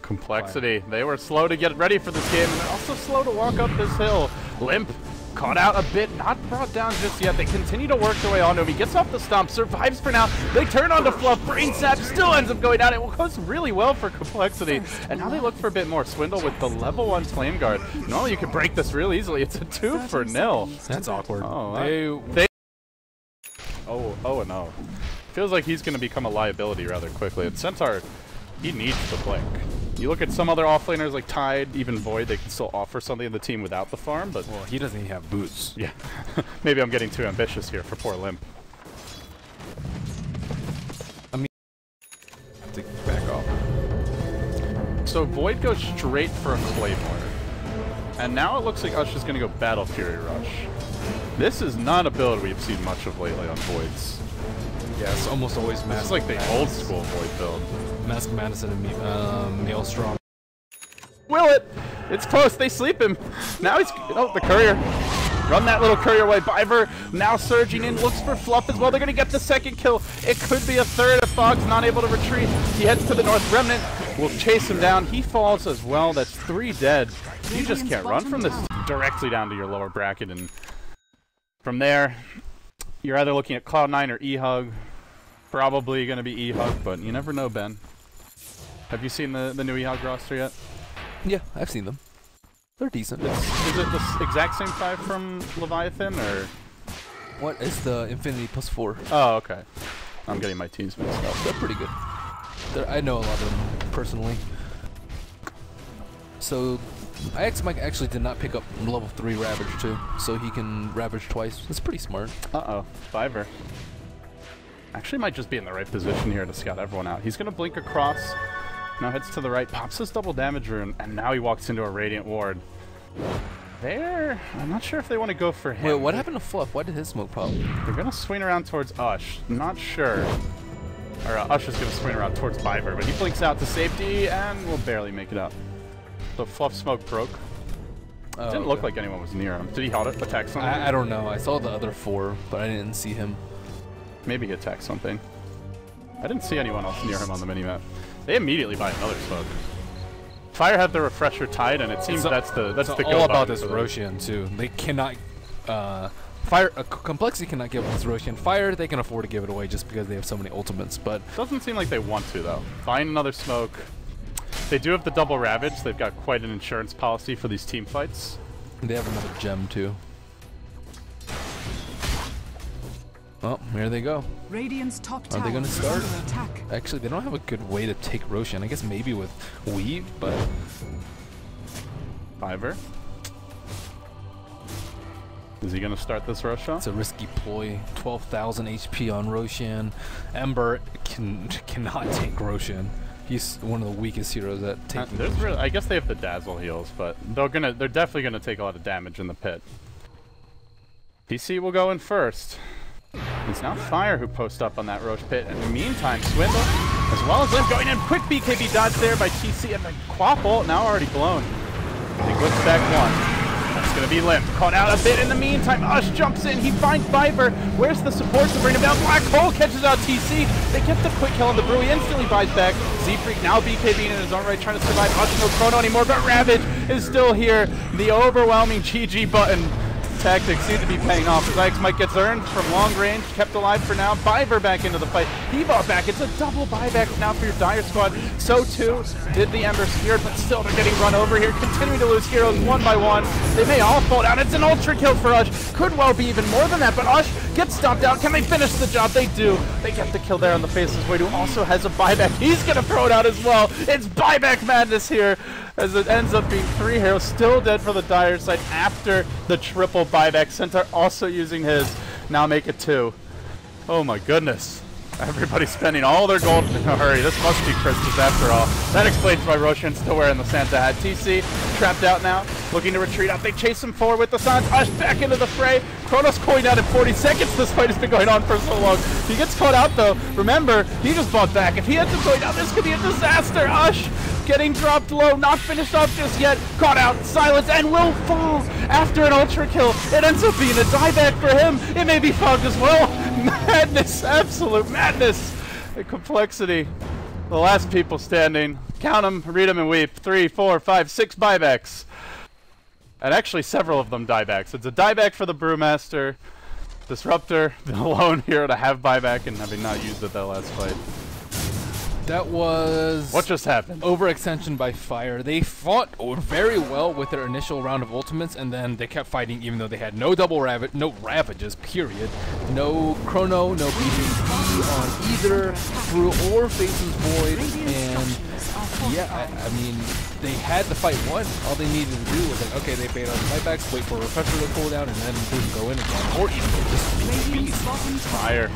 compLexity. They were slow to get ready for this game, and they're also slow to walk up this hill. Limp caught out a bit, not brought down just yet. They continue to work their way onto him. He gets off the stomp, survives for now. They turn onto Fluff. Brain Sap still ends up going down. It goes really well for compLexity. And now they look for a bit more. Swindle with the level 1 Flame Guard. Normally you could break this real easily. It's a 2-0. That's awkward. Oh, oh no. Feels like he's going to become a liability rather quickly. And Centaur, he needs the blink. You look at some other offlaners like Tide, even Void, they can still offer something in the team without the farm, but... Well, he doesn't even have boots. Yeah. Maybe I'm getting too ambitious here for poor Limp. I mean... to back off. So Void goes straight for a Claymore. And now it looks like Ush is going to go Battle Fury Rush. This is not a build we've seen much of lately on Voids. Yeah, it's almost always Mask. This is like the old school Void build. Mask Madison and Maelstrom. Will it? It's close. They sleep him. Now he's... Oh, the courier. Run that little courier away. Biver now surging in. Looks for Fluff as well. They're going to get the second kill. It could be a third if Fog's not able to retreat. He heads to the north. Remnant will chase him down. He falls as well. That's 3 dead. You just can't run from this directly down to your lower bracket. And from there, you're either looking at Cloud9 or E-Hug. Probably going to be E-Hug, but you never know, Ben. Have you seen the new E-Hug roster yet? Yeah, I've seen them. They're decent. Is it the exact same 5 from Leviathan, or...? What? It's the Infinity +4. Oh, okay. I'm getting my teams mixed up. They're pretty good. I know a lot of them personally. So, Mike actually did not pick up level 3 Ravage too, so he can Ravage twice. That's pretty smart. Uh-oh. Fiver. Actually might just be in the right position here to scout everyone out. He's going to blink across. Now heads to the right, pops his double damage rune, and now he walks into a Radiant Ward. I'm not sure if they want to go for him. Wait, what happened to Fluff? Why did his smoke pop? They're going to swing around towards Ush. Not sure. Or Ush is going to swing around towards Biver, but he blinks out to safety and will barely make it out. So Fluff smoke broke. It didn't look like anyone was near him. Did he attack something? I don't know. I saw the other 4, but I didn't see him. Maybe he attacked something. I didn't see anyone else near him on the minimap. They immediately buy another smoke. Fire had the refresher Tide, and it seems that's the go all about this Roshan too. They cannot compLexity cannot give up this Roshan. Fire, they can afford to give it away just because they have so many ultimates, but doesn't seem like they want to though. Find another smoke. They do have the double Ravage. They've got quite an insurance policy for these team fights. They have another gem too. Oh, here they go. Radiant's top tower. Are they going to start? Attack. Actually, they don't have a good way to take Roshan. I guess maybe with Weave, but... Fiver. Is he going to start this Roshan? It's a risky ploy. 12,000 HP on Roshan. Ember cannot take Roshan. He's one of the weakest heroes at taking Roshan. I guess they have the Dazzle heals, but they're definitely going to take a lot of damage in the pit. PC will go in first. It's now Fire who posts up on that Roche pit. In the meantime, Swindle, as well as Limp, going in. Quick BKB dodge there by TC, and the Quap ult now already blown. He glitched back 1. That's going to be Limp. Caught out a bit in the meantime. Ush jumps in. He finds Viper. Where's the support to bring him down? Black Hole catches out TC. They get the quick kill on the Brew. He instantly buys back. Z-Freak now BKBing in his own right, trying to survive. Ush no chrono anymore, but Ravage is still here. The overwhelming GG button tactics seem to be paying off. Zax Mike gets earned from long range, kept alive for now. Biver back into the fight. He bought back. It's a double buyback now for your Dire squad. So too did the Ember Spirit, but still they're getting run over here. Continuing to lose heroes one by one. They may all fall down. It's an ultra kill for Ush. Could well be even more than that, but Ush gets stopped out. Can they finish the job? They do. They get the kill there on the Faceless Void, who also has a buyback. He's going to throw it out as well. It's buyback madness here, as it ends up being 3 heroes still dead for the Dire side after the triple buyback. Centaur also using his. Now make it 2. Oh my goodness. Everybody's spending all their gold in a hurry. This must be Christmas after all. That explains why Roshan's still wearing the Santa hat. TC trapped out now, looking to retreat out. They chase him forward with the Silence. Ush back into the fray. Kronos coined out in 40 seconds. This fight has been going on for so long. He gets caught out though. Remember, he just bought back. If he ends up going down, this could be a disaster. Ush getting dropped low, not finished off just yet. Caught out, Silence, and will fall after an ultra kill. It ends up being a dieback for him. It may be fogged as well. Madness, absolute madness. The compLexity, the last people standing. Count them, read them, and weep. 3, 4, 5, 6 buybacks. And actually several of them diebacks. It's a dieback for the Brewmaster. Disruptor, the lone hero to have buyback and having not used it that last fight. That was... What just happened? Overextension by Fire. They fought very well with their initial round of ultimates, and then they kept fighting even though they had no no Ravages, period. No Chrono, no BDP on either Brew or Faces Void, and yeah, I mean, they had the fight won. All they needed to do was like, okay, they bait on the fightbacks, wait for a Refresher to cool down, and then boom, go in again. Or even just beat Fire.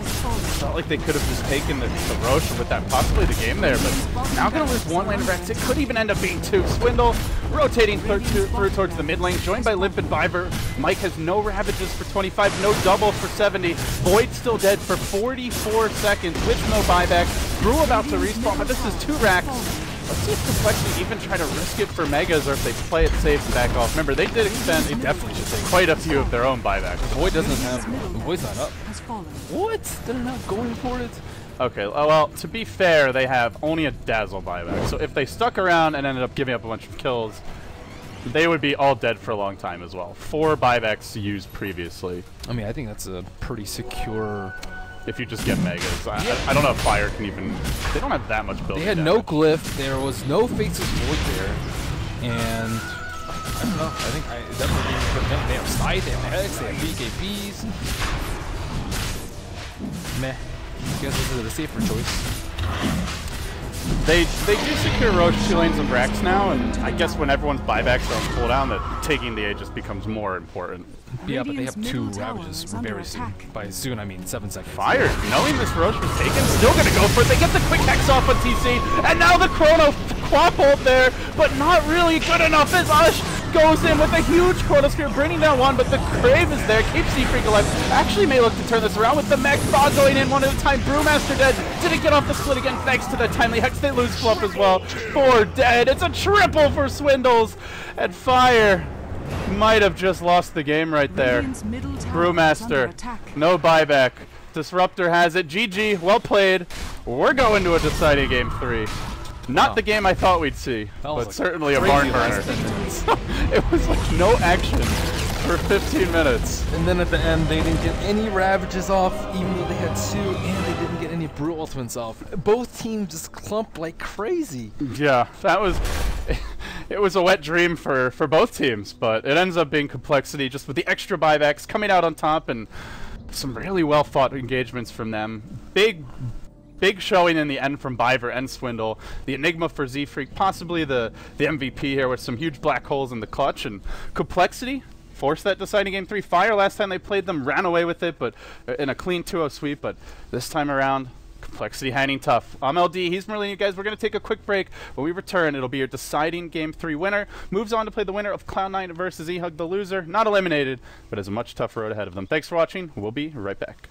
Felt like they could have just taken the Roche with that possibly the game there, but now gonna lose one lane of Rex. It could even end up being 2. Swindle rotating through towards the mid lane, joined by Limp and Viver. Mike has no Ravages for 25, no double for 70. Void still dead for 44 seconds, with no buyback. Brew about to respawn, but this is 2 racks. Let's see if compLexity even try to risk it for Megas, or if they play it safe and back off. Remember, they did expend They definitely should take quite a few of their own buybacks. Void doesn't have... Void's not up. What? They're not going for it? Okay, well, to be fair, they have only a Dazzle buyback. So if they stuck around and ended up giving up a bunch of kills, they would be all dead for a long time as well. 4 buybacks used previously. I mean, I think that's a pretty secure... If you just get Megas. I don't know if Fire can even... They don't have that much build. They had no Glyph, there was no Faces Void there, and... I don't know, I think definitely they have Scythe, they have Hex, they have BKBs. Meh. I guess this is the safer choice. They do secure Roche 2 lanes of Rex now, and I guess when everyone's buybacks are on cooldown, that taking the A just becomes more important. Yeah, but they have 2 Ravages very soon. By soon, I mean 7 seconds. Fire, knowing this Roche was taken, still gonna go for it. They get the quick Hex off on TC, and now the Chrono Quap ult there, but not really good enough as Ush goes in with a huge Chrono Spear, bringing down one, but the Crave is there, keeps Seafreak alive. Actually may look to turn this around with the Mech Thaw going in one at a time. Brewmaster dead, didn't get off the split again thanks to the timely Hex. They lose Fluff as well. 4 dead, it's a triple for Swindles, and Fire might have just lost the game right there. Brewmaster, no buyback. Disruptor has it. GG, well played. We're going to a deciding game 3. Not the game I thought we'd see, but like certainly a barn burner. It was like no action for 15 minutes. And then at the end, they didn't get any Ravages off, even though they had 2, and they didn't get any Brew Ultimates off. Both teams just clumped like crazy. Yeah, that was... It was a wet dream for both teams, but it ends up being compLexity just with the extra buybacks coming out on top and some really well-fought engagements from them. Big showing in the end from Biver and Swindle. The Enigma for Z-Freak, possibly the MVP here with some huge black holes in the clutch, and compLexity forced that deciding game 3. Fire, last time they played them, ran away with it, but in a clean 2-0 sweep, but this time around, compLexity hanging tough. I'm LD, he's Merlin, you guys. We're going to take a quick break. When we return, it'll be your deciding game 3 winner. Moves on to play the winner of Cloud9 versus E-Hug, the loser. Not eliminated, but has a much tougher road ahead of them. Thanks for watching. We'll be right back.